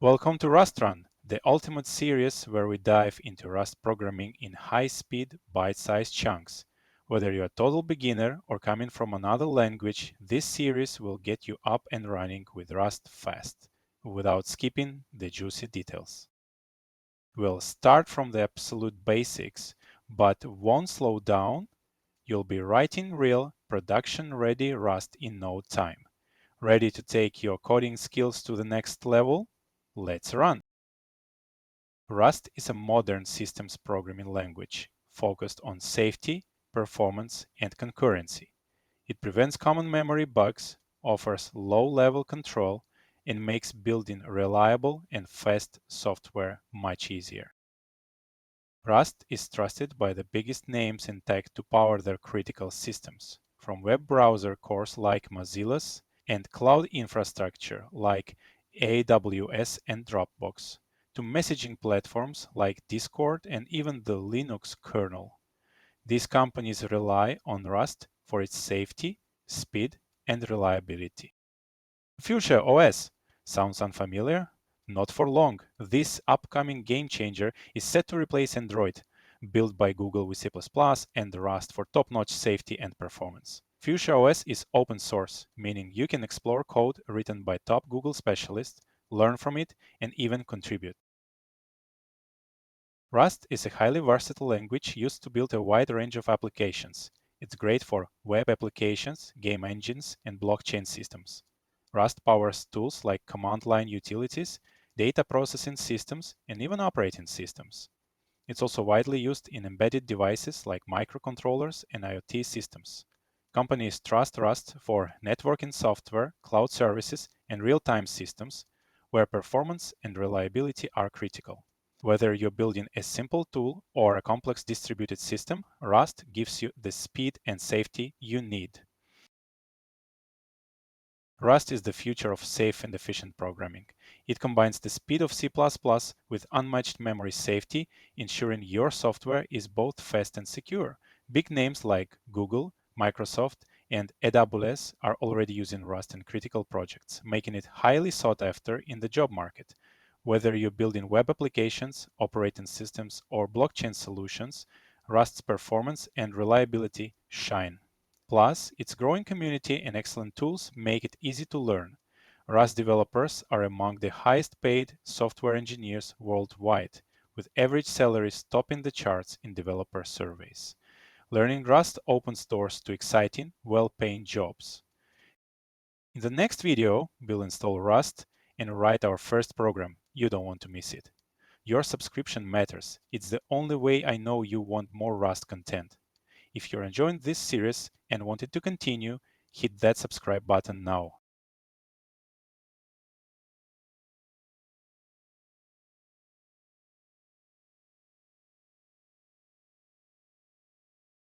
Welcome to Rust Run, the ultimate series where we dive into Rust programming in high-speed, bite-sized chunks. Whether you're a total beginner or coming from another language, this series will get you up and running with Rust fast, without skipping the juicy details. We'll start from the absolute basics, but won't slow down. You'll be writing real, production-ready Rust in no time. Ready to take your coding skills to the next level? Let's run! Rust is a modern systems programming language focused on safety, performance, and concurrency. It prevents common memory bugs, offers low-level control, and makes building reliable and fast software much easier. Rust is trusted by the biggest names in tech to power their critical systems, from web browser cores like Mozilla's and cloud infrastructure like AWS and Dropbox, to messaging platforms like Discord and even the Linux kernel. These companies rely on Rust for its safety, speed, and reliability. Fuchsia OS sounds unfamiliar? Not for long. This upcoming game changer is set to replace Android, built by Google with C++ and Rust for top-notch safety and performance. Fuchsia OS is open source, meaning you can explore code written by top Google specialists, learn from it, and even contribute. Rust is a highly versatile language used to build a wide range of applications. It's great for web applications, game engines, and blockchain systems. Rust powers tools like command line utilities, data processing systems, and even operating systems. It's also widely used in embedded devices like microcontrollers and IoT systems. Companies trust Rust for networking software, cloud services, and real-time systems, where performance and reliability are critical. Whether you're building a simple tool or a complex distributed system, Rust gives you the speed and safety you need. Rust is the future of safe and efficient programming. It combines the speed of C++ with unmatched memory safety, ensuring your software is both fast and secure. Big names like Google, Microsoft, and AWS are already using Rust in critical projects, making it highly sought after in the job market. Whether you're building web applications, operating systems, or blockchain solutions, Rust's performance and reliability shine. Plus, its growing community and excellent tools make it easy to learn. Rust developers are among the highest paid software engineers worldwide, with average salaries topping the charts in developer surveys. Learning Rust opens doors to exciting, well-paying jobs. In the next video, we'll install Rust and write our first program. You don't want to miss it. Your subscription matters. It's the only way I know you want more Rust content. If you're enjoying this series and want it to continue, hit that subscribe button now.